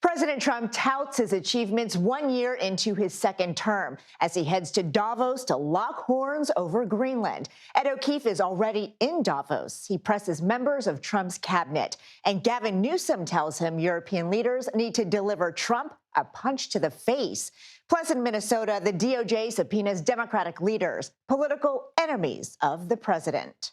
President Trump touts his achievements 1 year into his second term as he heads to Davos to lock horns over Greenland. Ed O'Keefe is already in Davos. He presses members of Trump's cabinet. And Gavin Newsom tells him European leaders need to deliver Trump a punch to the face. Plus, in Minnesota, the DOJ subpoenas Democratic leaders, political enemies of the president.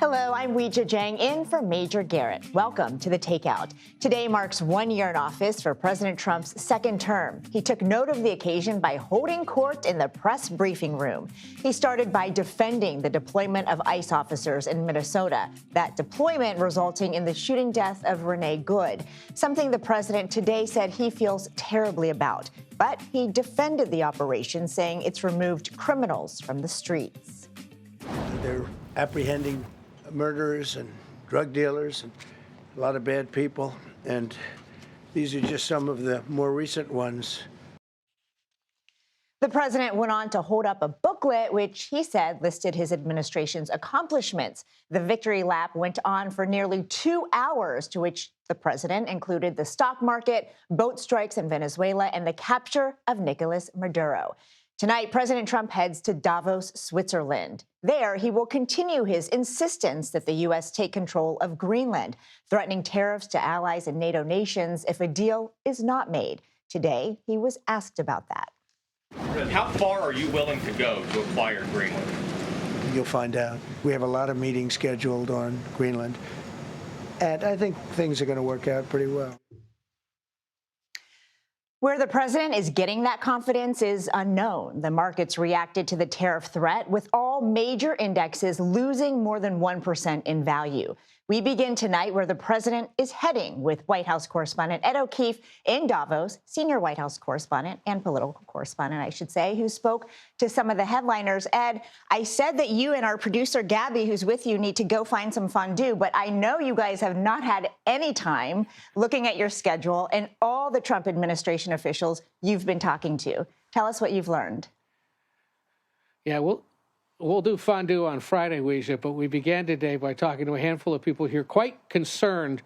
Hello, I'm Weijia Jiang in for Major Garrett. Welcome to the Takeout. Today marks 1 year in office for President Trump's second term. He took note of the occasion by holding court in the press briefing room. He started by defending the deployment of ICE officers in Minnesota, that deployment resulting in the shooting death of Renee Good, something the president today said he feels terribly about. But he defended the operation, saying it's removed criminals from the streets. They're apprehending murderers and drug dealers and a lot of bad people, and these are just some of the more recent ones. The president went on to hold up a booklet which he said listed his administration's accomplishments. The victory lap went on for nearly 2 hours, to which the president included the stock market, boat strikes in Venezuela, and the capture of Nicolas Maduro. Tonight, President Trump heads to Davos, Switzerland. There, he will continue his insistence that the U.S. take control of Greenland, threatening tariffs to allies and NATO nations if a deal is not made. Today, he was asked about that. How far are you willing to go to acquire Greenland? You'll find out. We have a lot of meetings scheduled on Greenland, and I think things are going to work out pretty well. Where the president is getting that confidence is unknown. The markets reacted to the tariff threat, with all major indexes losing more than 1% in value. We begin tonight where the president is heading with White House correspondent Ed O'Keefe in Davos, senior White House correspondent and political correspondent, I should say, who spoke to some of the headliners. Ed, I said that you and our producer Gabby, who's with you, need to go find some fondue, but I know you guys have not had any time looking at your schedule and all the Trump administration officials you've been talking to. Tell us what you've learned. Yeah, We'll do fondue on Friday, Weijia, but we began today by talking to a handful of people here quite concerned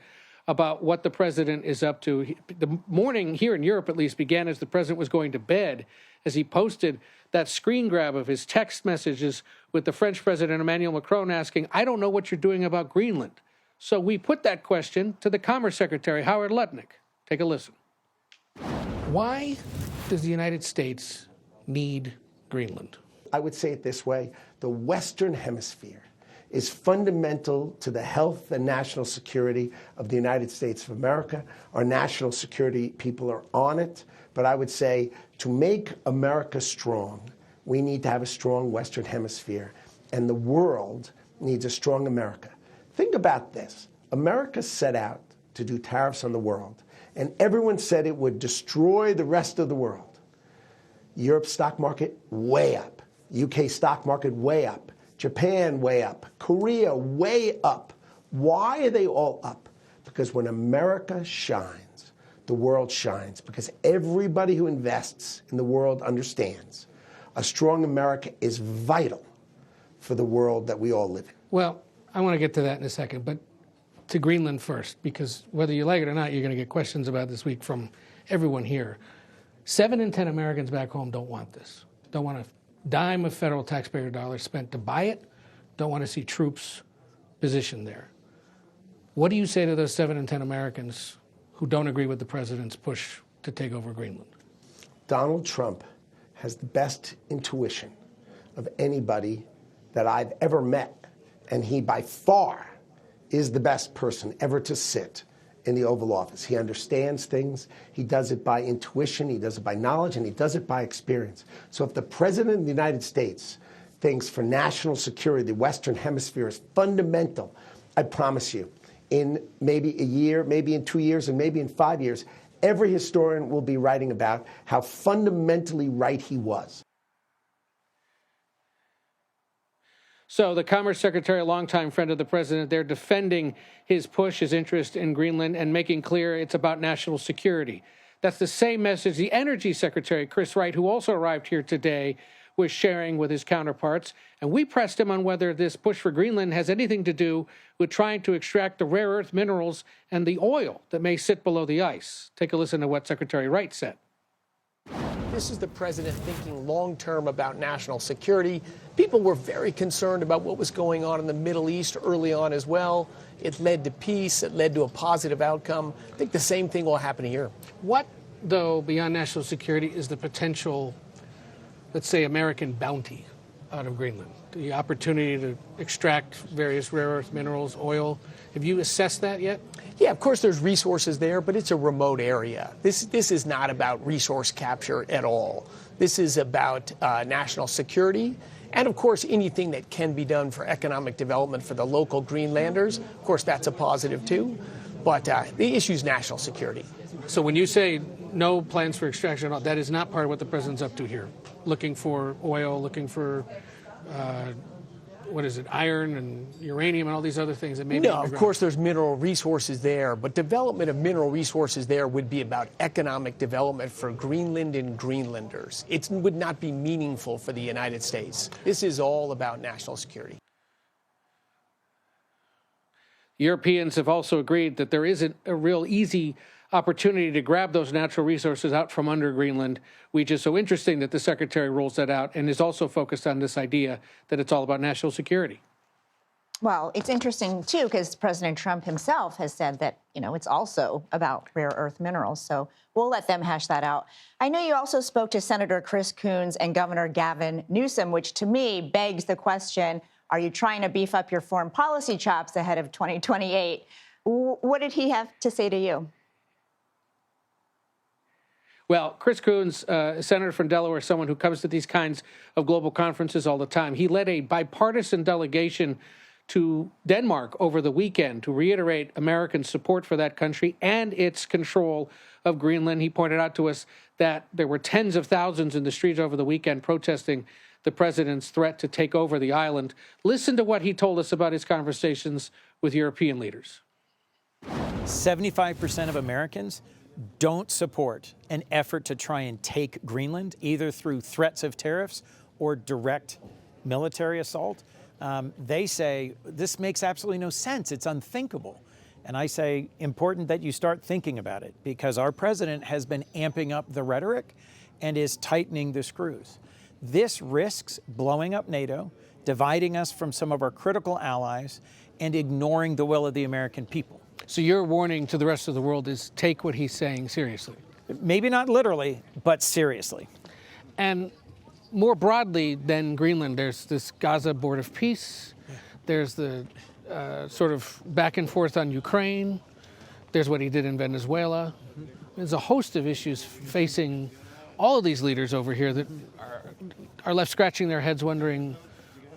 about what the president is up to. The morning here in Europe, at least, began as the president was going to bed, as he posted that screen grab of his text messages with the French President Emmanuel Macron asking, "I don't know what you're doing about Greenland." So we put that question to the Commerce Secretary, Howard Lutnick. Take a listen. Why does the United States need Greenland? I would say it this way: the Western Hemisphere is fundamental to the health and national security of the United States of America. Our national security people are on it. But I would say to make America strong, we need to have a strong Western Hemisphere, and the world needs a strong America. Think about this. America set out to do tariffs on the world, and everyone said it would destroy the rest of the world. Europe's stock market, way up. UK stock market, way up. Japan, way up. Korea, way up. Why are they all up? Because when America shines, the world shines. Because everybody who invests in the world understands a strong America is vital for the world that we all live in. Well, I want to get to that in a second, but to Greenland first, because whether you like it or not, you're going to get questions about this week from everyone here. 7 in 10 Americans back home don't want this. Don't want a dime of federal taxpayer dollars spent to buy it, don't want to see troops positioned there. What do you say to those 7 in 10 Americans who don't agree with the president's push to take over Greenland? Donald Trump has the best intuition of anybody that I've ever met, and he by far is the best person ever to sit in the Oval Office. He understands things. He does it by intuition. He does it by knowledge, and he does it by experience. So if the President of the United States thinks for national security, the Western Hemisphere is fundamental, I promise you, in maybe a year, maybe in 2 years, and maybe in 5 years, every historian will be writing about how fundamentally right he was. So the Commerce Secretary, a longtime friend of the president, they're defending his push, his interest in Greenland, and making clear it's about national security. That's the same message the Energy Secretary, Chris Wright, who also arrived here today, was sharing with his counterparts. And we pressed him on whether this push for Greenland has anything to do with trying to extract the rare earth minerals and the oil that may sit below the ice. Take a listen to what Secretary Wright said. This is the president thinking long-term about national security. People were very concerned about what was going on in the Middle East early on as well. It led to peace. It led to a positive outcome. I think the same thing will happen here. What, though, beyond national security, is the potential, let's say, American bounty out of Greenland? The opportunity to extract various rare earth minerals, oil. Have you assessed that yet? Yeah, of course there's resources there, but it's a remote area. This is not about resource capture at all. This is about national security and, of course, anything that can be done for economic development for the local Greenlanders. Of course, that's a positive, too. But the issue is national security. So when you say no plans for extraction, that is not part of what the president's up to here. Looking for oil, looking for iron and uranium and all these other things that may be No, of course there's mineral resources there, but development of mineral resources there would be about economic development for Greenland and Greenlanders. It would not be meaningful for the United States. This is all about national security. Europeans have also agreed that there isn't a real easy opportunity to grab those natural resources out from under Greenland, which is so interesting that the secretary rolls that out and is also focused on this idea that it's all about national security. Well, it's interesting, too, because President Trump himself has said that, it's also about rare earth minerals. So we'll let them hash that out. I know you also spoke to Senator Chris Coons and Governor Gavin Newsom, which to me begs the question, are you trying to beef up your foreign policy chops ahead of 2028? What did he have to say to you? Well, Chris Coons, a senator from Delaware, someone who comes to these kinds of global conferences all the time. He led a bipartisan delegation to Denmark over the weekend to reiterate American support for that country and its control of Greenland. He pointed out to us that there were tens of thousands in the streets over the weekend protesting the president's threat to take over the island. Listen to what he told us about his conversations with European leaders. 75% of Americans don't support an effort to try and take Greenland, either through threats of tariffs or direct military assault. They say this makes absolutely no sense. It's unthinkable. And I say, important that you start thinking about it, because our president has been amping up the rhetoric and is tightening the screws. This risks blowing up NATO, dividing us from some of our critical allies, and ignoring the will of the American people. So your warning to the rest of the world is take what he's saying seriously. Maybe not literally, but seriously. And more broadly than Greenland, there's this Gaza Board of Peace. There's the sort of back and forth on Ukraine. There's what he did in Venezuela. There's a host of issues facing all of these leaders over here that are left scratching their heads wondering,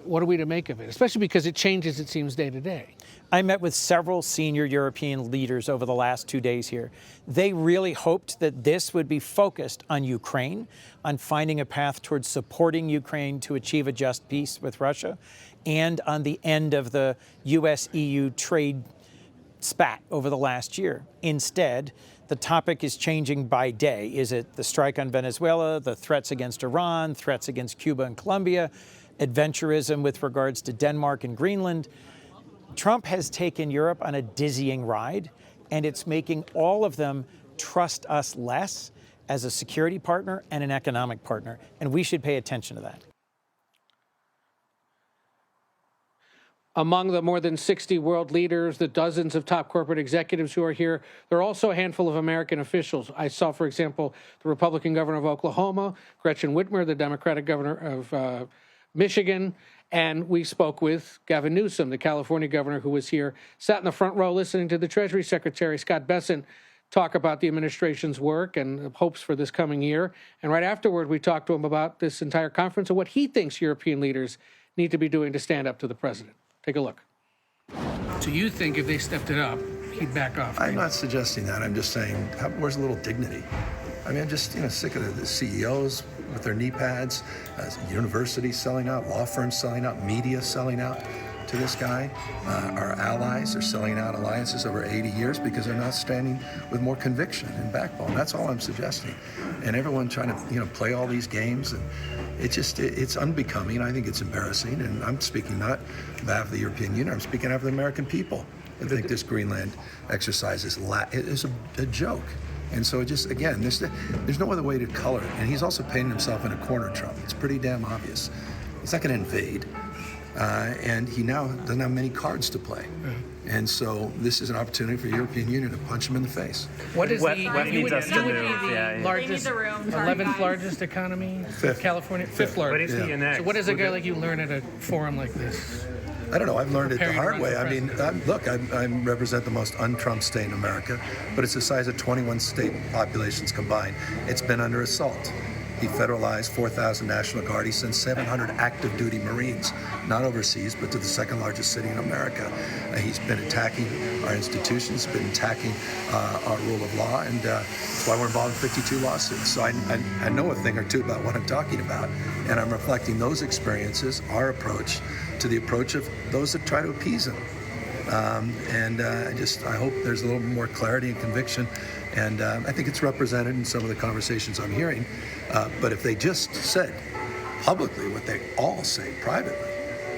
what are we to make of it? Especially because it changes, it seems, day to day. I met with several senior European leaders over the last 2 days here. They really hoped that this would be focused on Ukraine, on finding a path towards supporting Ukraine to achieve a just peace with Russia, and on the end of the U.S.-EU trade spat over the last year. Instead, the topic is changing by day. Is it the strike on Venezuela, the threats against Iran, threats against Cuba and Colombia, adventurism with regards to Denmark and Greenland? Trump has taken Europe on a dizzying ride, and it's making all of them trust us less as a security partner and an economic partner, and we should pay attention to that. Among the more than 60 world leaders, the dozens of top corporate executives who are here, there are also a handful of American officials. I saw, for example, the Republican governor of Oklahoma, Gretchen Whitmer, the Democratic governor of Michigan, and we spoke with Gavin Newsom, the California governor, who was here, sat in the front row listening to the Treasury Secretary, Scott Bessent, talk about the administration's work and the hopes for this coming year. And right afterward, we talked to him about this entire conference and what he thinks European leaders need to be doing to stand up to the president. Take a look. So you think if they stepped it up, he'd back off? I'm not suggesting that. I'm just saying, where's a little dignity? I mean, I'm just sick of the CEOs with their knee pads, universities selling out, law firms selling out, media selling out. to this guy. Our allies are selling out alliances over 80 years because they're not standing with more conviction and backbone. That's all I'm suggesting. And everyone trying to, play all these games, and it's unbecoming. I think it's embarrassing. And I'm speaking not on behalf of the European Union. I'm speaking on behalf of the American people. I think this Greenland exercise is a joke. And so again, there's no other way to color it. And he's also painting himself in a corner, Trump. It's pretty damn obvious. He's not going to invade. And he now doesn't have many cards to play. And so this is an opportunity for the European Union to punch him in the face. What is What you needs would us to be move? the Yeah. largest, 11th largest economy in California? Fifth What largest. do you see next? So what does a guy like you learn at a forum like this? I don't know. I've learned it the Preparing to hard run way. for I mean, I represent the most un-Trump state in America, but it's the size of 21 state populations combined. It's been under assault. He federalized 4,000 National Guard. He sent 700 active duty Marines, not overseas, but to the second largest city in America. He's been attacking our institutions, been attacking our rule of law, and that's why we're involved in 52 lawsuits. So I know a thing or two about what I'm talking about, and I'm reflecting those experiences, our approach, to the approach of those that try to appease him. I hope there's a little more clarity and conviction. And I think it's represented in some of the conversations I'm hearing. But if they just said publicly what they all say privately,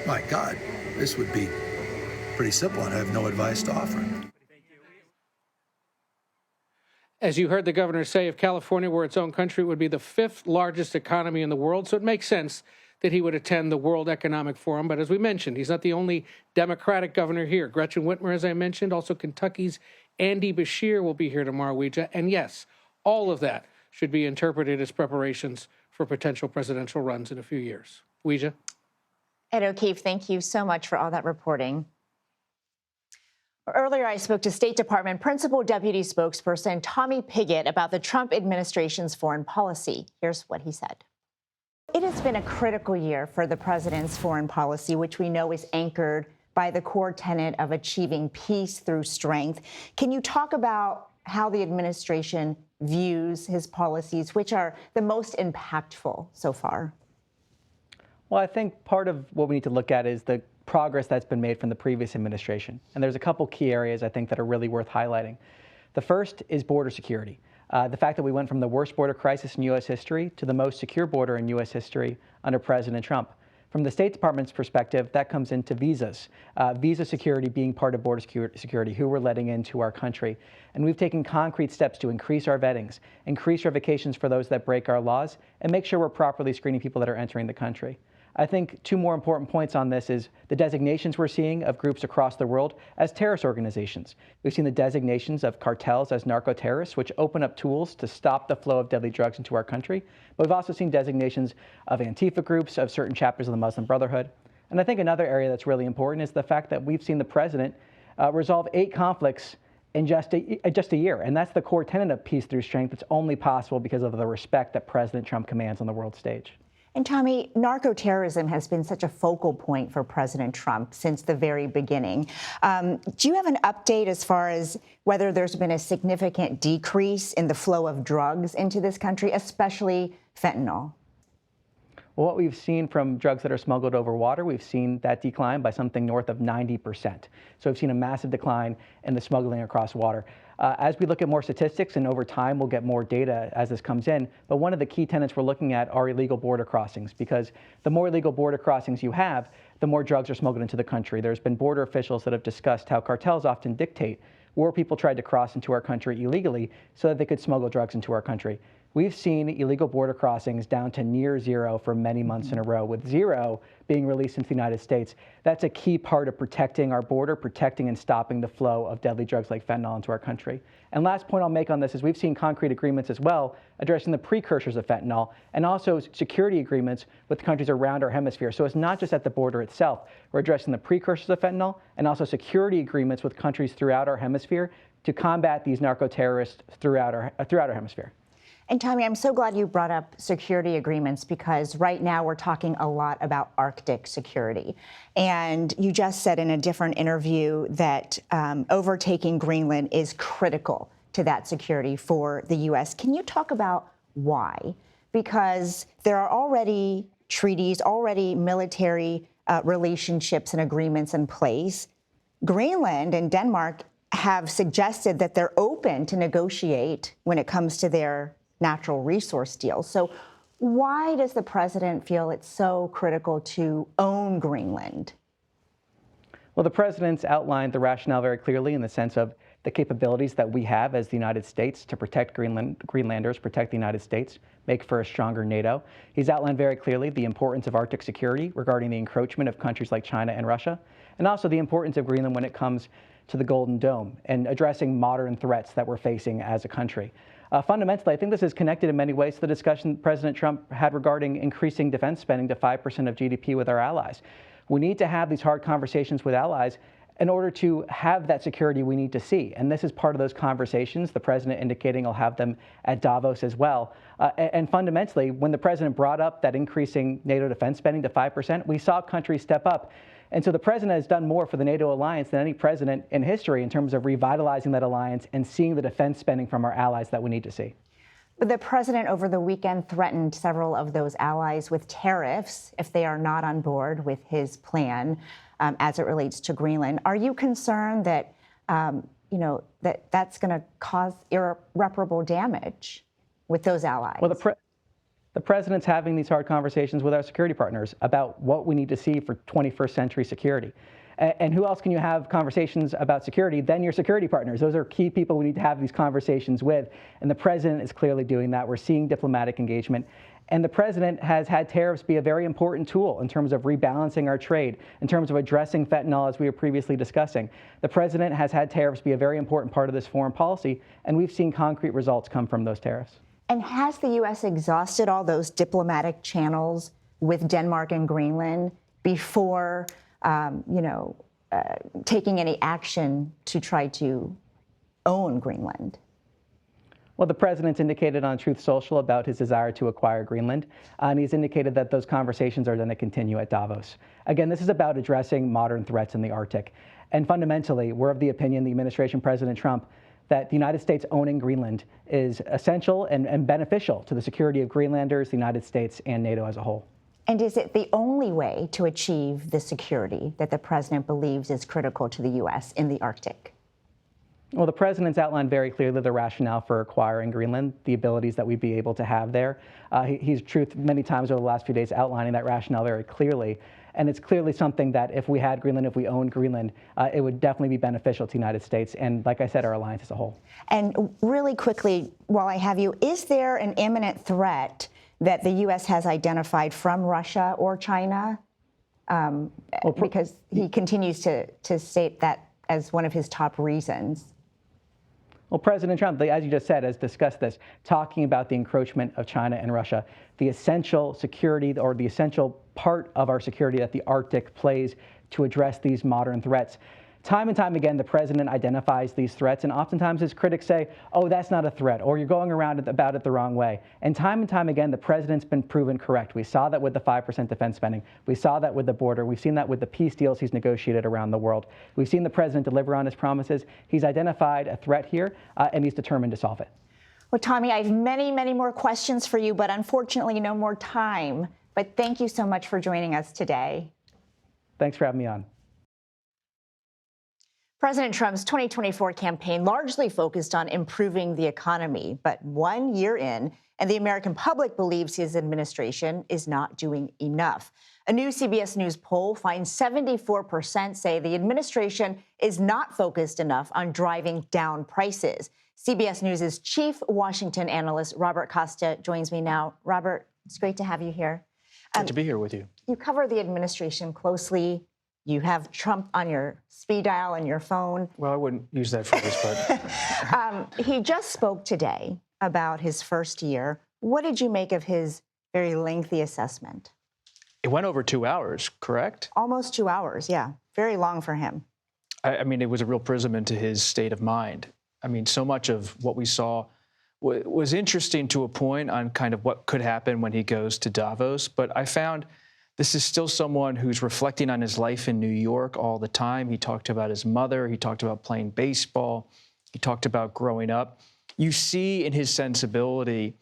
my God, this would be pretty simple, and I have no advice to offer. As you heard the governor say, if California were its own country, it would be the 5th largest economy in the world. So it makes sense that he would attend the World Economic Forum. But as we mentioned, he's not the only Democratic governor here. Gretchen Whitmer, as I mentioned, also Kentucky's Andy Beshear will be here tomorrow, Ouija. And yes, all of that should be interpreted as preparations for potential presidential runs in a few years. Ouija? Ed O'Keefe, thank you so much for all that reporting. Earlier, I spoke to State Department Principal Deputy Spokesperson Tommy Pigott about the Trump administration's foreign policy. Here's what he said. It has been a critical year for the president's foreign policy, which we know is anchored by the core tenet of achieving peace through strength. Can you talk about how the administration views his policies, which are the most impactful so far? Well, I think part of what we need to look at is the progress that's been made from the previous administration. And there's a couple key areas I think that are really worth highlighting. The first is border security. The fact that we went from the worst border crisis in U.S. history to the most secure border in U.S. history under President Trump. From the State Department's perspective, that comes into visas, visa security being part of border security, who we're letting into our country. And we've taken concrete steps to increase our vettings, increase revocations for those that break our laws, and make sure we're properly screening people that are entering the country. I think two more important points on this is the designations we're seeing of groups across the world as terrorist organizations. We've seen the designations of cartels as narco-terrorists, which open up tools to stop the flow of deadly drugs into our country. But we've also seen designations of Antifa groups, of certain chapters of the Muslim Brotherhood. And I think another area that's really important is the fact that we've seen the president resolve 8 conflicts in just a year. And that's the core tenet of peace through strength. It's only possible because of the respect that President Trump commands on the world stage. And Tommy, narco-terrorism has been such a focal point for President Trump since the very beginning. Do you have an update as far as whether there's been a significant decrease in the flow of drugs into this country, especially fentanyl? Well, what we've seen from drugs that are smuggled over water, we've seen that decline by something north of 90%. So we've seen a massive decline in the smuggling across water. As we look at more statistics, and over time we'll get more data as this comes in, but one of the key tenets we're looking at are illegal border crossings, because the more illegal border crossings you have, the more drugs are smuggled into the country. There's been border officials that have discussed how cartels often dictate where people tried to cross into our country illegally so that they could smuggle drugs into our country. We've seen illegal border crossings down to near zero for many months in a row, with 0 being released into the United States. That's a key part of protecting our border, protecting and stopping the flow of deadly drugs like fentanyl into our country. And last point I'll make on this is we've seen concrete agreements as well addressing the precursors of fentanyl, and also security agreements with countries around our hemisphere. So it's not just at the border itself. We're addressing the precursors of fentanyl and also security agreements with countries throughout our hemisphere to combat these narco-terrorists throughout our hemisphere. And Tommy, I'm so glad you brought up security agreements, because right now we're talking a lot about Arctic security. And you just said in a different interview that overtaking Greenland is critical to that security for the U.S. Can you talk about why? Because there are already treaties, already military relationships and agreements in place. Greenland and Denmark have suggested that they're open to negotiate when it comes to their natural resource deals. So why does the president feel it's so critical to own Greenland? Well, the president's outlined the rationale very clearly in the sense of the capabilities that we have as the United States to protect Greenlanders, protect the United States, make for a stronger NATO. He's outlined very clearly the importance of Arctic security regarding the encroachment of countries like China and Russia, and also the importance of Greenland when it comes to the Golden Dome and addressing modern threats that we're facing as a country. Fundamentally, I think this is connected in many ways to the discussion President Trump had regarding increasing defense spending to 5% of GDP with our allies. We need to have these hard conversations with allies in order to have that security we need to see. And this is part of those conversations, the president indicating he'll have them at Davos as well. And fundamentally, when the president brought up that increasing NATO defense spending to 5%, we saw countries step up. And so the president has done more for the NATO alliance than any president in history in terms of revitalizing that alliance and seeing the defense spending from our allies that we need to see. But the president over the weekend threatened several of those allies with tariffs if they are not on board with his plan as it relates to Greenland. Are you concerned that, that's going to cause irreparable damage with those allies? Well, the president's having these hard conversations with our security partners about what we need to see for 21st century security. And who else can you have conversations about security than your security partners? Those are key people we need to have these conversations with. And the president is clearly doing that. We're seeing diplomatic engagement. And the president has had tariffs be a very important tool in terms of rebalancing our trade, in terms of addressing fentanyl, as we were previously discussing. The president has had tariffs be a very important part of this foreign policy, and we've seen concrete results come from those tariffs. And has the U.S. exhausted all those diplomatic channels with Denmark and Greenland before, taking any action to try to own Greenland? Well, the president's indicated on Truth Social about his desire to acquire Greenland, and he's indicated that those conversations are going to continue at Davos. Again, this is about addressing modern threats in the Arctic. And fundamentally, we're of the opinion, the administration, President Trump, that the United States owning Greenland is essential and beneficial to the security of Greenlanders, the United States, and NATO as a whole. And is it the only way to achieve the security that the president believes is critical to the U.S. in the Arctic? Well, the president's outlined very clearly the rationale for acquiring Greenland, the abilities that we'd be able to have there. He's many times over the last few days outlining that rationale very clearly. And it's clearly something that if we had Greenland, if we owned Greenland, it would definitely be beneficial to the United States and, like I said, our alliance as a whole. And really quickly, while I have you, is there an imminent threat that the U.S. has identified from Russia or China? Because he continues to state that as one of his top reasons. Well, President Trump, as you just said, has discussed this, talking about the encroachment of China and Russia, the essential security or the essential part of our security that the Arctic plays to address these modern threats. Time and time again, the president identifies these threats, and oftentimes his critics say, oh, that's not a threat, or you're going around about it the wrong way. And time again, the president's been proven correct. We saw that with the 5% defense spending. We saw that with the border. We've seen that with the peace deals he's negotiated around the world. We've seen the president deliver on his promises. He's identified a threat here, and he's determined to solve it. Well, Tommy, I have many, many more questions for you, but unfortunately, no more time. But thank you so much for joining us today. Thanks for having me on. President Trump's 2024 campaign largely focused on improving the economy, but 1 year in, and the American public believes his administration is not doing enough. A new CBS News poll finds 74% say the administration is not focused enough on driving down prices. CBS News' chief Washington analyst, Robert Costa, joins me now. Robert, it's great to have you here. Good to be here with you. You cover the administration closely. You have Trump on your speed dial on your phone. Well, I wouldn't use that phrase, but... He just spoke today about his first year. What did you make of his very lengthy assessment? It went over 2 hours, correct? Almost 2 hours, yeah. Very long for him. I mean, it was a real prism into his state of mind. I mean, so much of what we saw was interesting to a point on kind of what could happen when he goes to Davos, but I found this is still someone who's reflecting on his life in New York all the time. He talked about his mother. He talked about playing baseball. He talked about growing up. You see in his sensibility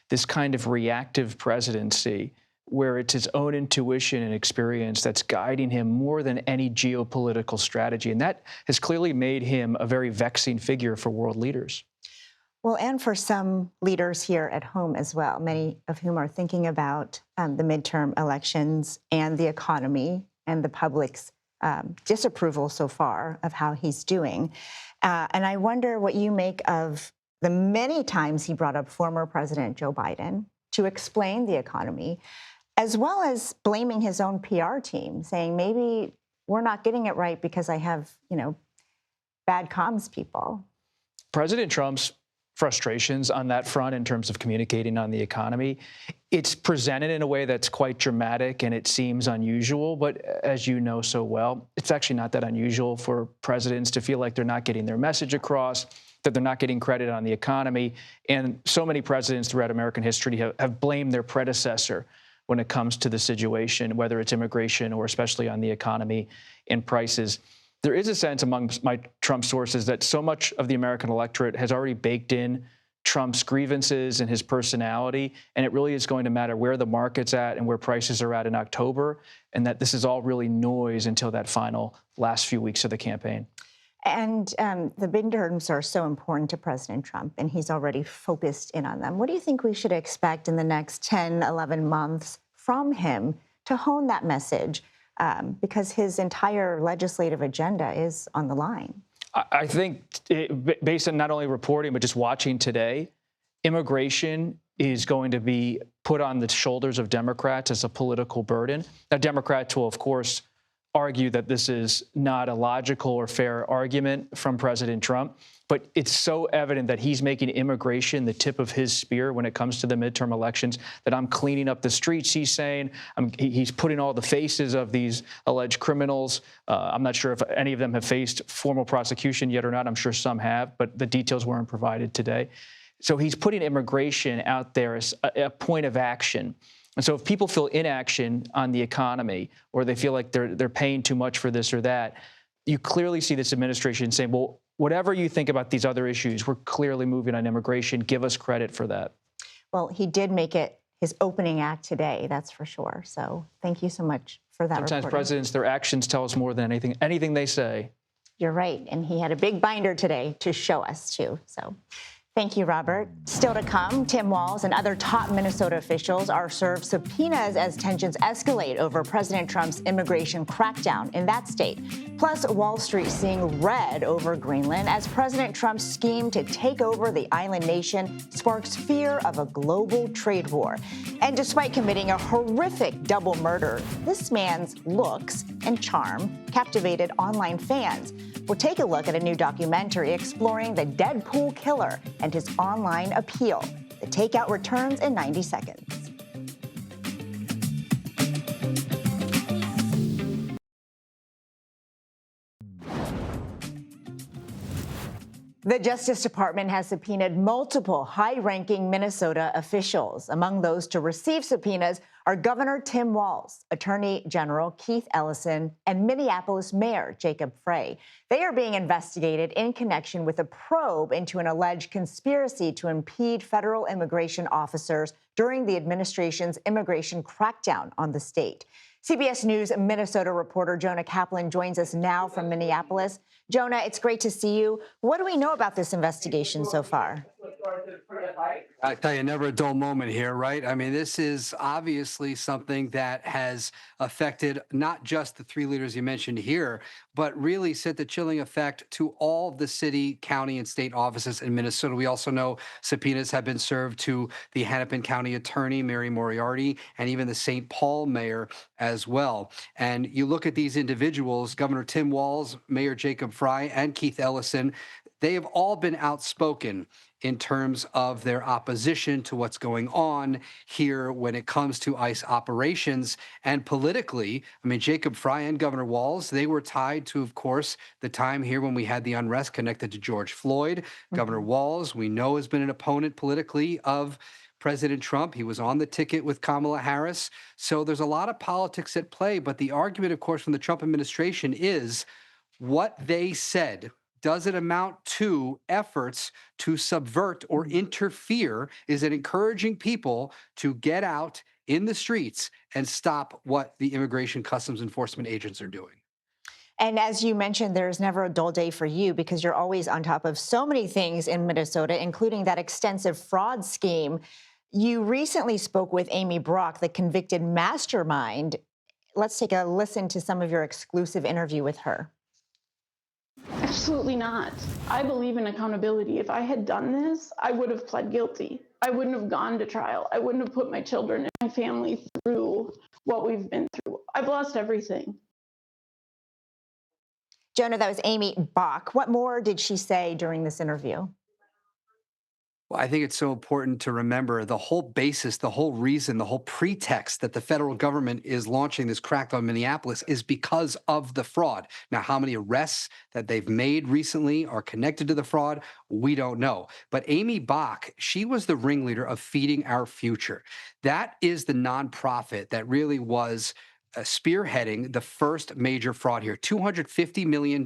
this kind of reactive presidency where it's his own intuition and experience that's guiding him more than any geopolitical strategy. And that has clearly made him a very vexing figure for world leaders. Well, and for some leaders here at home as well, many of whom are thinking about the midterm elections and the economy and the public's disapproval so far of how he's doing. And I wonder what you make of the many times he brought up former President Joe Biden to explain the economy, as well as blaming his own PR team, saying maybe we're not getting it right because I have, bad comms people. President Trump's frustrations on that front in terms of communicating on the economy, it's presented in a way that's quite dramatic and it seems unusual. But as you know so well, it's actually not that unusual for presidents to feel like they're not getting their message across, that they're not getting credit on the economy. And so many presidents throughout American history have blamed their predecessor when it comes to the situation, whether it's immigration or especially on the economy and prices. There is a sense among my Trump sources that so much of the American electorate has already baked in Trump's grievances and his personality, and it really is going to matter where the market's at and where prices are at in October, and that this is all really noise until that final last few weeks of the campaign. And the midterms are so important to President Trump, and he's already focused in on them. What do you think we should expect in the next 10, 11 months from him to hone that message? Because his entire legislative agenda is on the line. I think based on not only reporting, but just watching today, immigration is going to be put on the shoulders of Democrats as a political burden. Now, Democrats will, of course, argue that this is not a logical or fair argument from President Trump, but it's so evident that he's making immigration the tip of his spear when it comes to the midterm elections, that I'm cleaning up the streets, he's saying. He's putting all the faces of these alleged criminals. I'm not sure if any of them have faced formal prosecution yet or not. I'm sure some have, but the details weren't provided today. So he's putting immigration out there as a point of action. And so if people feel inaction on the economy, or they feel like they're paying too much for this or that, you clearly see this administration saying, well, whatever you think about these other issues, we're clearly moving on immigration. Give us credit for that. Well, he did make it his opening act today, that's for sure. So thank you so much for that. Sometimes reporting. presidents, their actions tell us more than anything they say. You're right. And he had a big binder today to show us, too. So thank you, Robert. Still to come, Tim Walz and other top Minnesota officials are served subpoenas as tensions escalate over President Trump's immigration crackdown in that state. Plus, Wall Street seeing red over Greenland as President Trump's scheme to take over the island nation sparks fear of a global trade war. And despite committing a horrific double murder, this man's looks and charm captivated online fans. We'll take a look at a new documentary exploring the Deadpool killer and his online appeal. The Takeout returns in 90 seconds. The Justice Department has subpoenaed multiple high-ranking Minnesota officials. Among those to receive subpoenas are Governor Tim Walz, Attorney General Keith Ellison, and Minneapolis Mayor Jacob Frey. They are being investigated in connection with a probe into an alleged conspiracy to impede federal immigration officers during the administration's immigration crackdown on the state. CBS News Minnesota reporter Jonah Kaplan joins us now from Minneapolis. Jonah, it's great to see you. What do we know about this investigation so far? I tell you, never a dull moment here, right? I mean, this is obviously something that has affected not just the three leaders you mentioned here, but really sent a chilling effect to all the city, county, and state offices in Minnesota. We also know subpoenas have been served to the Hennepin County Attorney, Mary Moriarty, and even the St. Paul mayor as well. And you look at these individuals, Governor Tim Walz, Mayor Jacob Frey, and Keith Ellison, they have all been outspoken in terms of their opposition to what's going on here when it comes to ICE operations. And politically, I mean, Jacob Frey and Governor Walz, they were tied to, of course, the time here when we had the unrest connected to George Floyd. Governor Walz, we know, has been an opponent politically of President Trump. He was on the ticket with Kamala Harris. So there's a lot of politics at play. But the argument, of course, from the Trump administration is what they said does it amount to efforts to subvert or interfere? Is it encouraging people to get out in the streets and stop what the Immigration Customs Enforcement agents are doing? And as you mentioned, there's never a dull day for you because you're always on top of so many things in Minnesota, including that extensive fraud scheme. You recently spoke with Amy Brock, the convicted mastermind. Let's take a listen to some of your exclusive interview with her. Absolutely not. I believe in accountability. If I had done this, I would have pled guilty. I wouldn't have gone to trial. I wouldn't have put my children and my family through what we've been through. I've lost everything. Jonah, that was Amy Brock. What more did she say during this interview? Well, I think it's so important to remember the whole basis, the whole reason, the whole pretext that the federal government is launching this crackdown in Minneapolis is because of the fraud. Now, how many arrests that they've made recently are connected to the fraud, we don't know. But Amy Brock, she was the ringleader of Feeding Our Future. That is the nonprofit that really was spearheading the first major fraud here, $250 million.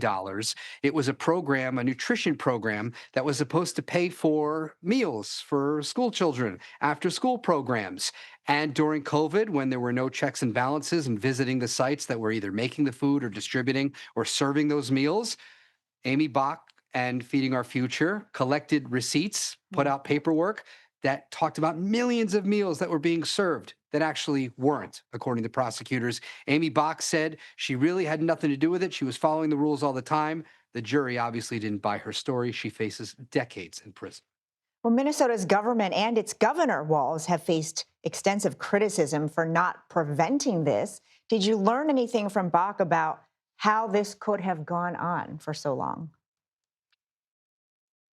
It was a program, a nutrition program that was supposed to pay for meals for school children, after school programs. And during COVID, when there were no checks and balances and visiting the sites that were either making the food or distributing or serving those meals, Amy Brock and Feeding Our Future collected receipts, put out paperwork that talked about millions of meals that were being served that actually weren't, according to prosecutors. Amy Brock said she really had nothing to do with it. She was following the rules all the time. The jury obviously didn't buy her story. She faces decades in prison. Well, Minnesota's government and its governor, Walz, have faced extensive criticism for not preventing this. Did you learn anything from Brock about how this could have gone on for so long?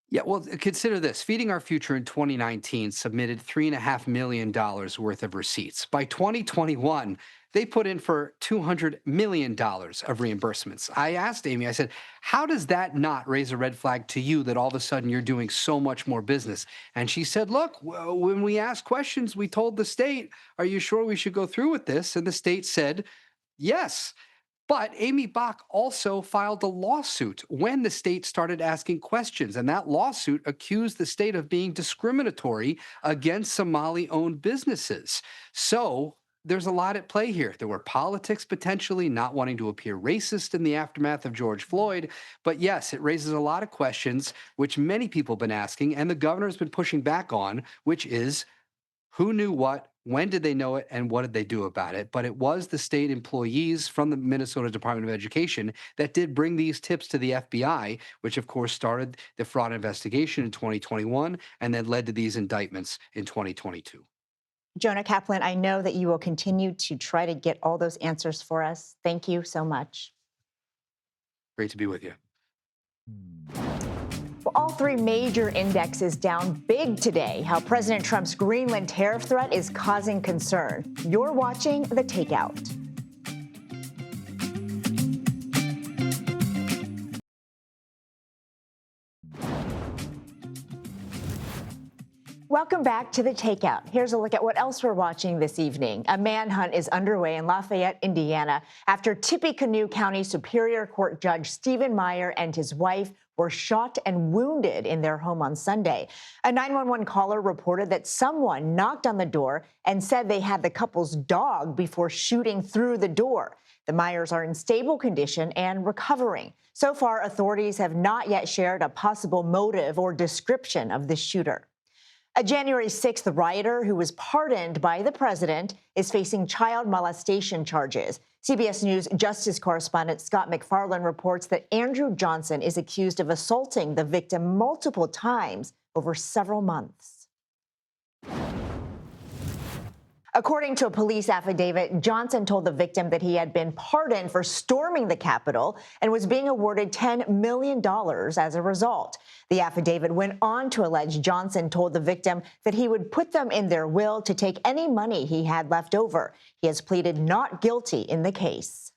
Yeah, well, consider this. Feeding Our Future in 2019 submitted $3.5 million worth of receipts. By 2021, they put in for $200 million of reimbursements. I asked Amy, I said, how does that not raise a red flag to you that all of a sudden you're doing so much more business? And she said, look, when we asked questions, we told the state, are you sure we should go through with this? And the state said, yes. But Amy Brock also filed a lawsuit when the state started asking questions, and that lawsuit accused the state of being discriminatory against Somali-owned businesses. So there's a lot at play here. There were politics potentially, not wanting to appear racist in the aftermath of George Floyd. But yes, it raises a lot of questions, which many people have been asking, and the governor's been pushing back on, which is who knew what, when did they know it, and what did they do about it? But it was the state employees from the Minnesota Department of Education that did bring these tips to the FBI, which of course started the fraud investigation in 2021 and then led to these indictments in 2022. Jonah Kaplan, I know that you will continue to try to get all those answers for us. Thank you so much. Great to be with you. Well, all three major indexes down big today. How President Trump's Greenland tariff threat is causing concern. You're watching The Takeout. Welcome back to The Takeout. Here's a look at what else we're watching this evening. A manhunt is underway in Lafayette, Indiana, after Tippecanoe County Superior Court Judge Stephen Meyer and his wife were shot and wounded in their home on Sunday. A 911 caller reported that someone knocked on the door and said they had the couple's dog before shooting through the door. The Meyers are in stable condition and recovering. So far, authorities have not yet shared a possible motive or description of the shooter. A January 6th rioter who was pardoned by the president is facing child molestation charges. CBS News justice correspondent Scott McFarland reports that Andrew Johnson is accused of assaulting the victim multiple times over several months. According to a police affidavit, Johnson told the victim that he had been pardoned for storming the Capitol and was being awarded $10 million as a result. The affidavit went on to allege Johnson told the victim that he would put them in their will to take any money he had left over. He has pleaded not guilty in the case.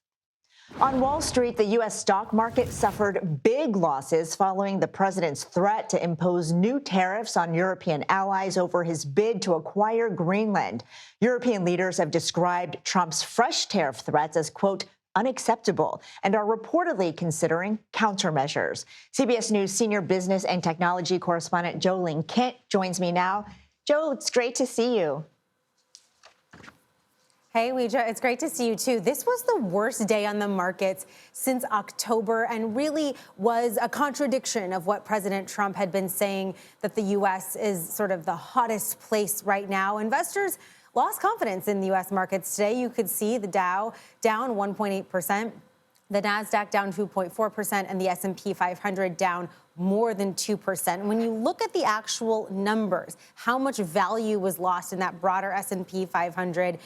On Wall Street, the U.S. stock market suffered big losses following the president's threat to impose new tariffs on European allies over his bid to acquire Greenland. European leaders have described Trump's fresh tariff threats as, quote, unacceptable and are reportedly considering countermeasures. CBS News senior business and technology correspondent Jo Ling Kent joins me now. Jo, it's great to see you. Hey, Weija, it's great to see you too. This was the worst day on the markets since October and really was a contradiction of what President Trump had been saying, that the U.S. is sort of the hottest place right now. Investors lost confidence in the U.S. markets today. You could see the Dow down 1.8%, the NASDAQ down 2.4%, and the S&P 500 down more than 2%. When you look at the actual numbers, how much value was lost in that broader S&P 500,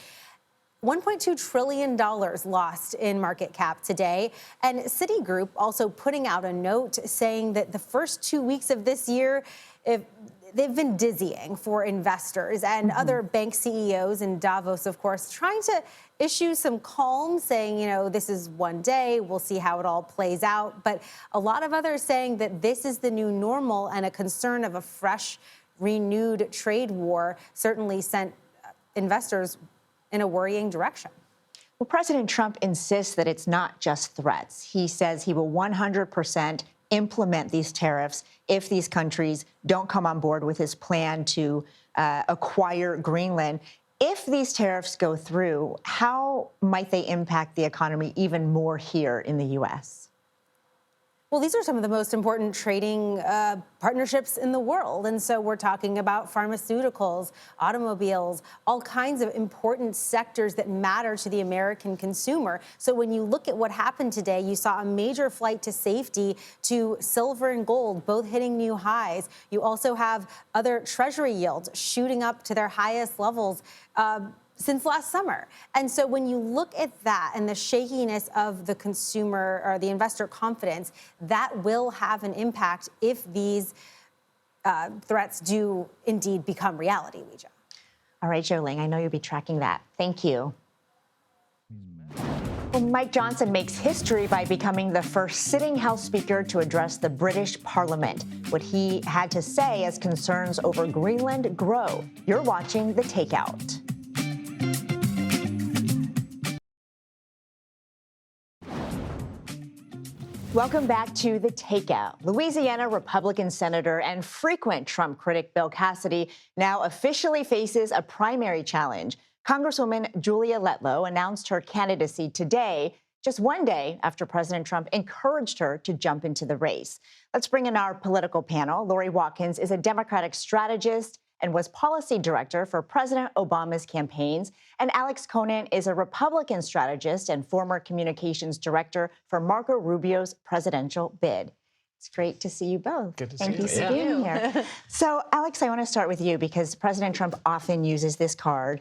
$1.2 trillion lost in market cap today. And Citigroup also putting out a note saying that the first 2 weeks of this year, they've been dizzying for investors, and other bank CEOs in Davos, of course, trying to issue some calm, saying, you know, this is one day, we'll see how it all plays out. But a lot of others saying that this is the new normal, and a concern of a fresh, renewed trade war certainly sent investors in a worrying direction. Well, President Trump insists that it's not just threats. He says he will 100% implement these tariffs if these countries don't come on board with his plan to acquire Greenland. If these tariffs go through, how might they impact the economy even more here in the U.S.? Well, these are some of the most important trading partnerships in the world. And so we're talking about pharmaceuticals, automobiles, all kinds of important sectors that matter to the American consumer. So when you look at what happened today, you saw a major flight to safety to silver and gold, both hitting new highs. You also have other treasury yields shooting up to their highest levels since last summer. And so when you look at that and the shakiness of the consumer or the investor confidence, that will have an impact if these threats do indeed become reality, Weija. All right, Jo Ling, I know you'll be tracking that. Thank you. Well, Mike Johnson makes history by becoming the first sitting House Speaker to address the British Parliament. What he had to say as concerns over Greenland grow. You're watching The Takeout. Welcome back to The Takeout. Louisiana Republican Senator and frequent Trump critic Bill Cassidy now officially faces a primary challenge. Congresswoman Julia Letlow announced her candidacy today, just one day after President Trump encouraged her to jump into the race. Let's bring in our political panel. Lori Watkins is a Democratic strategist and was policy director for President Obama's campaigns. And Alex Conan is a Republican strategist and former communications director for Marco Rubio's presidential bid. It's great to see you both. Good to see you. Thank you for being here. So, Alex, I want to start with you because President Trump often uses this card.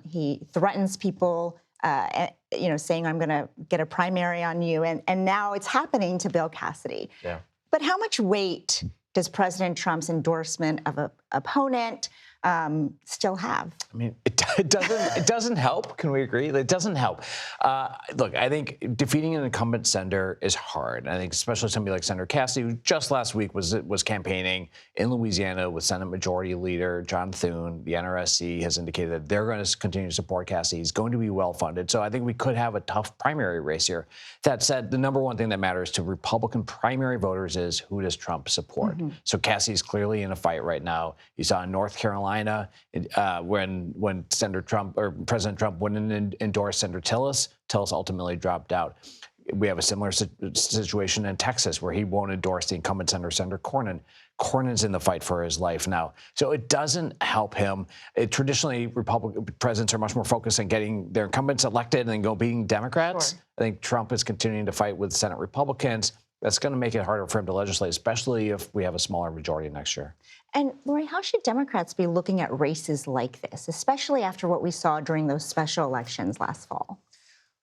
He threatens people, saying, I'm going to get a primary on you. And now it's happening to Bill Cassidy. Yeah. But how much weight does President Trump's endorsement of an opponent still have? I mean, it doesn't help. Can we agree? It doesn't help. Look, I think defeating an incumbent senator is hard. I think especially somebody like Senator Cassidy, who just last week was campaigning in Louisiana with Senate Majority Leader John Thune. The NRSC has indicated that they're going to continue to support Cassidy. He's going to be well funded. So I think we could have a tough primary race here. That said, the number one thing that matters to Republican primary voters is who does Trump support? Mm-hmm. So Cassidy's clearly in a fight right now. You saw in North Carolina when Senator Trump or President Trump wouldn't endorse Senator Tillis. Tillis ultimately dropped out. We have a similar situation in Texas where he won't endorse the incumbent Senator Cornyn. Cornyn's in the fight for his life now. So it doesn't help him. Traditionally, Republican presidents are much more focused on getting their incumbents elected and then go beating Democrats. Sure. I think Trump is continuing to fight with Senate Republicans. That's going to make it harder for him to legislate, especially if we have a smaller majority next year. And Lori, how should Democrats be looking at races like this, especially after what we saw during those special elections last fall?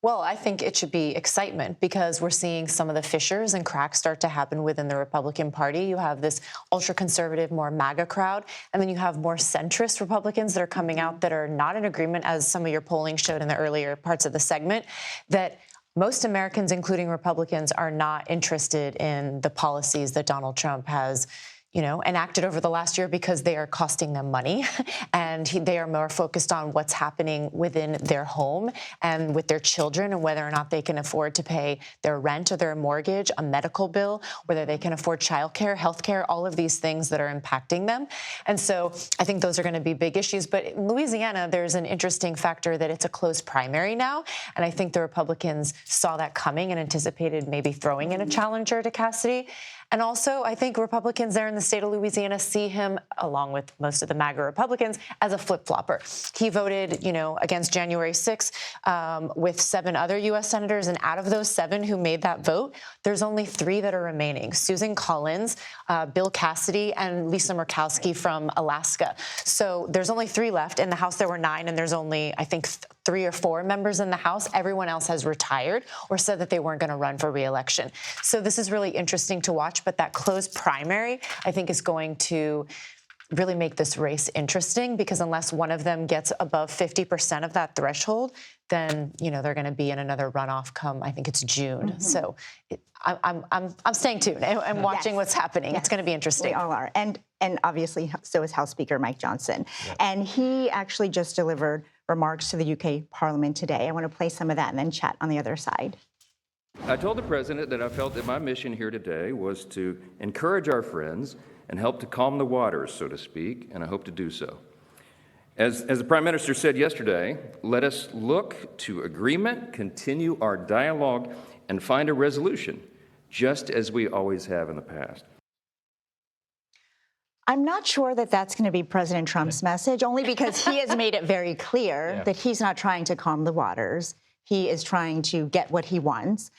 Well, I think it should be excitement because we're seeing some of the fissures and cracks start to happen within the Republican Party. You have this ultra-conservative, more MAGA crowd, and then you have more centrist Republicans that are coming out that are not in agreement, as some of your polling showed in the earlier parts of the segment, that most Americans, including Republicans, are not interested in the policies that Donald Trump has enacted over the last year because they are costing them money, and they are more focused on what's happening within their home and with their children, and whether or not they can afford to pay their rent or their mortgage, a medical bill, whether they can afford childcare, healthcare, all of these things that are impacting them. And so I think those are going to be big issues. But in Louisiana, there's an interesting factor that it's a closed primary now, and I think the Republicans saw that coming and anticipated maybe throwing in a challenger to Cassidy. And also, I think Republicans there in the state of Louisiana see him, along with most of the MAGA Republicans, as a flip-flopper. He voted, against January 6th with 7 other U.S. senators, and out of those 7 who made that vote, there's only 3 that are remaining: Susan Collins, Bill Cassidy, and Lisa Murkowski from Alaska. So there's only 3 left. In the House, there were 9, and there's only, I think, 3 or 4 members in the House. Everyone else has retired or said that they weren't going to run for re-election. So this is really interesting to watch, but that closed primary, I think, is going to really make this race interesting, because unless one of them gets above 50% of that threshold, then, they're going to be in another runoff come, I think it's June. Mm-hmm. So I'm staying tuned and watching what's happening. Yes. It's going to be interesting. We all are. And obviously, so is House Speaker Mike Johnson. Yep. And he actually just delivered remarks to the UK Parliament today. I want to play some of that and then chat on the other side. I told the president that I felt that my mission here today was to encourage our friends and help to calm the waters, so to speak, and I hope to do so. As the Prime Minister said yesterday, let us look to agreement, continue our dialogue, and find a resolution, just as we always have in the past. I'm not sure that that's going to be President Trump's message, only because he has made it very clear that he's not trying to calm the waters. He is trying to get what he wants.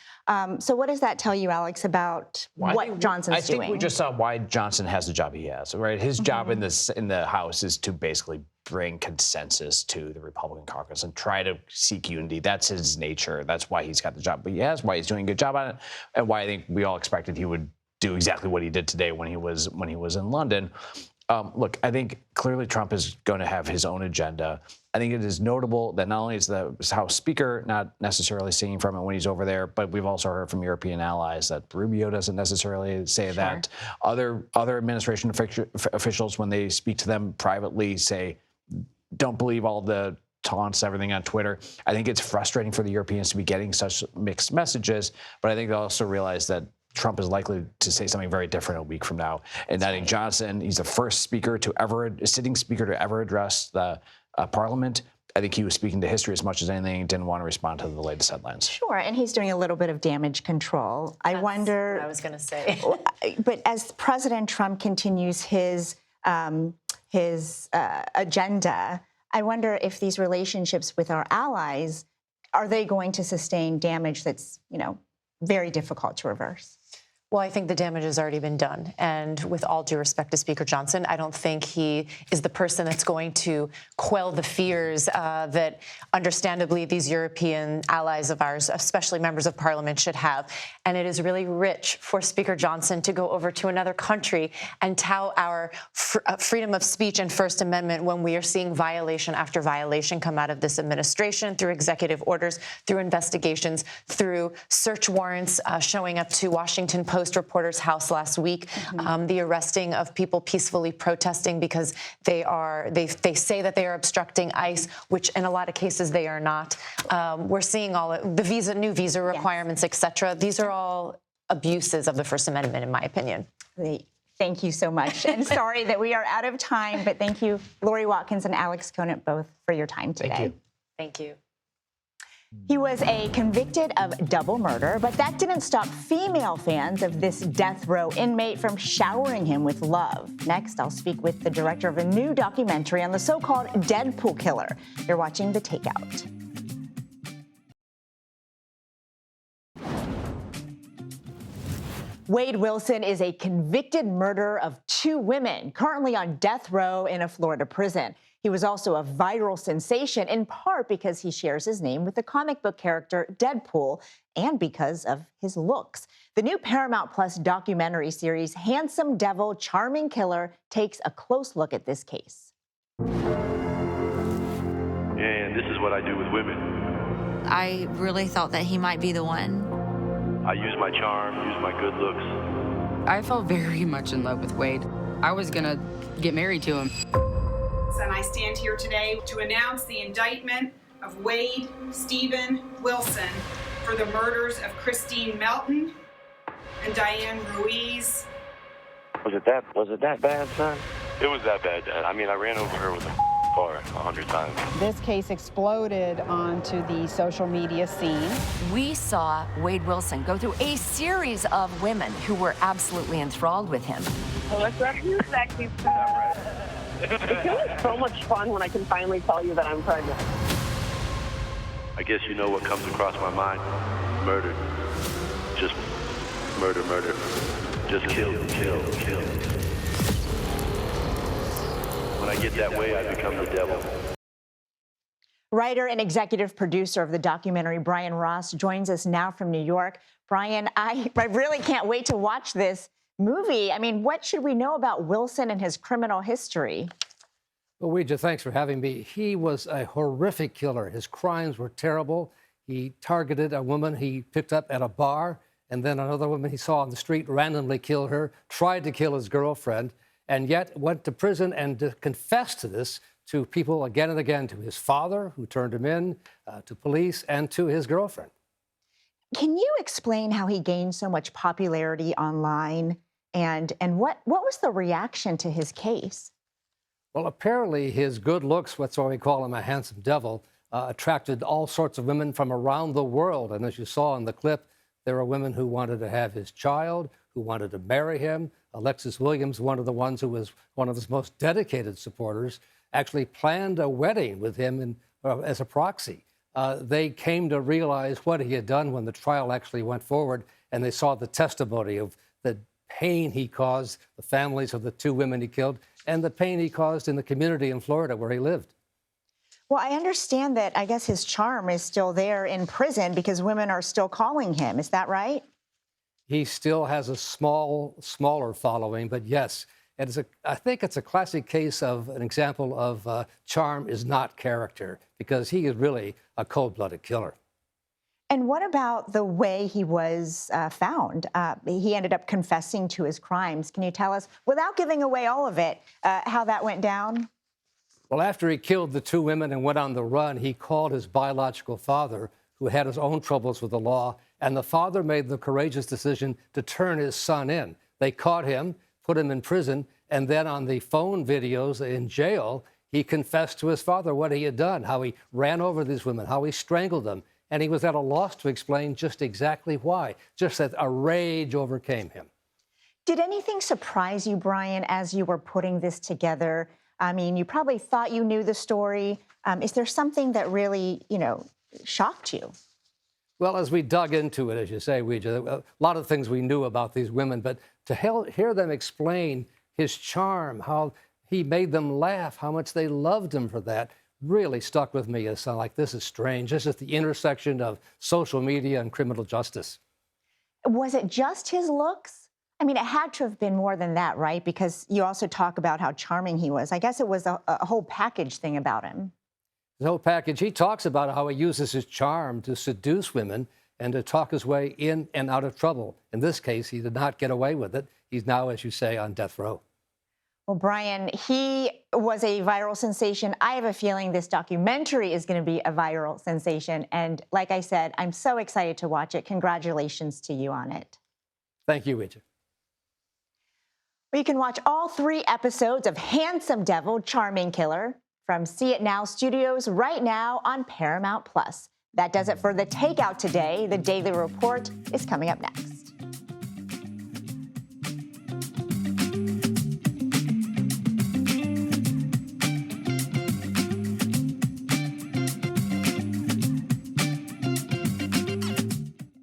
So what does that tell you, Alex, about what Johnson's doing? I think we just saw why Johnson has the job he has, right? His job in the House is to basically bring consensus to the Republican caucus and try to seek unity. That's his nature. That's why he's got the job. But yes, why he's doing a good job on it, and why I think we all expected he would do exactly what he did today when he was in London. Look, I think clearly Trump is going to have his own agenda. I think it is notable that not only is the House Speaker not necessarily seeing from it when he's over there, but we've also heard from European allies that Rubio doesn't necessarily say that. Other administration officials, when they speak to them privately, say, don't believe all the taunts, everything on Twitter. I think it's frustrating for the Europeans to be getting such mixed messages, but I think they also realize that Trump is likely to say something very different a week from now. And I think Johnson, he's the first sitting speaker to ever address the Parliament. I think he was speaking to history as much as anything, didn't want to respond to the latest headlines. Sure, and he's doing a little bit of damage control. That's what I was going to say. But as President Trump continues his agenda, I wonder if these relationships with our allies, are they going to sustain damage that's, very difficult to reverse? Well, I think the damage has already been done. And with all due respect to Speaker Johnson, I don't think he is the person that's going to quell the fears that understandably these European allies of ours, especially members of Parliament, should have. And it is really rich for Speaker Johnson to go over to another country and tout our freedom of speech and First Amendment when we are seeing violation after violation come out of this administration through executive orders, through investigations, through search warrants showing up to Washington Post reporter's house last week, the arresting of people peacefully protesting because they say that they are obstructing ICE, which in a lot of cases they are not. We're seeing all the new visa requirements, et cetera. These are all abuses of the First Amendment, in my opinion. Thank you so much. And sorry that we are out of time, but thank you, Lori Watkins and Alex Conant, both for your time today. Thank you. Thank you. He was convicted of double murder, but that didn't stop female fans of this death row inmate from showering him with love. Next, I'll speak with the director of a new documentary on the so-called Deadpool killer. You're watching The Takeout. Wade Wilson is a convicted murderer of 2 women, currently on death row in a Florida prison. He was also a viral sensation, in part because he shares his name with the comic book character Deadpool and because of his looks. The new Paramount Plus documentary series, Handsome Devil, Charming Killer, takes a close look at this case. And this is what I do with women. I really thought that he might be the one. I use my charm, use my good looks. I fell very much in love with Wade. I was gonna get married to him. And I stand here today to announce the indictment of Wade Stephen Wilson for the murders of Christine Melton and Diane Ruiz. Was it that bad, son? It was that bad, Dad. I mean, I ran over her with a car 100 times. This case exploded onto the social media scene. We saw Wade Wilson go through a series of women who were absolutely enthralled with him. Melissa, you sexy stuff. It feels so much fun when I can finally tell you that I'm pregnant. I guess you know what comes across my mind. Murder. Just murder. Just kill. When I get that way, I become the devil. Writer and executive producer of the documentary, Brian Ross, joins us now from New York. Brian, I really can't wait to watch this movie. I mean, what should we know about Wilson and his criminal history? Well, Ouija, thanks for having me. He was a horrific killer. His crimes were terrible. He targeted a woman he picked up at a bar, and then another woman he saw on the street randomly killed her, tried to kill his girlfriend, and yet went to prison and confessed to this to people again and again, to his father, who turned him in, to police, and to his girlfriend. Can you explain how he gained so much popularity online, and what was the reaction to his case? Well, apparently his good looks, that's why we call him a handsome devil, attracted all sorts of women from around the world. And as you saw in the clip, there were women who wanted to have his child, who wanted to marry him. Alexis Williams, one of the ones who was one of his most dedicated supporters, actually planned a wedding with him as a proxy. They came to realize what he had done when the trial actually went forward, and they saw the testimony of the pain he caused the families of the two women he killed and the pain he caused in the community in Florida where he lived. Well, I understand that, I guess, his charm is still there in prison because women are still calling him. Is that right? He still has a smaller following, but yes, I think it's a classic case of an example of charm is not character, because he is really a cold-blooded killer. And what about the way he was found? He ended up confessing to his crimes. Can you tell us, without giving away all of it, how that went down? Well, after he killed the two women and went on the run, he called his biological father, who had his own troubles with the law, and the father made the courageous decision to turn his son in. They caught him, put him in prison, and then on the phone videos in jail, he confessed to his father what he had done, how he ran over these women, how he strangled them. And he was at a loss to explain just exactly why, just that a rage overcame him. Did anything surprise you, Brian, as you were putting this together? I mean, you probably thought you knew the story. Is there something that really, shocked you? Well, as we dug into it, as you say, Ouija, a lot of things we knew about these women, but to hear them explain his charm, how he made them laugh, how much they loved him for that, really stuck with me as like, this is strange. This is the intersection of social media and criminal justice. Was it just his looks? I mean, it had to have been more than that, right? Because you also talk about how charming he was. I guess it was a whole package thing about him. The whole package. He talks about how he uses his charm to seduce women and to talk his way in and out of trouble. In this case, he did not get away with it. He's now, as you say, on death row. Well, Brian, he was a viral sensation. I have a feeling this documentary is going to be a viral sensation. And like I said, I'm so excited to watch it. Congratulations to you on it. Thank you, Ouija. Well, you can watch all 3 episodes of Handsome Devil, Charming Killer from See It Now Studios right now on Paramount+. That does it for The Takeout today. The Daily Report is coming up next.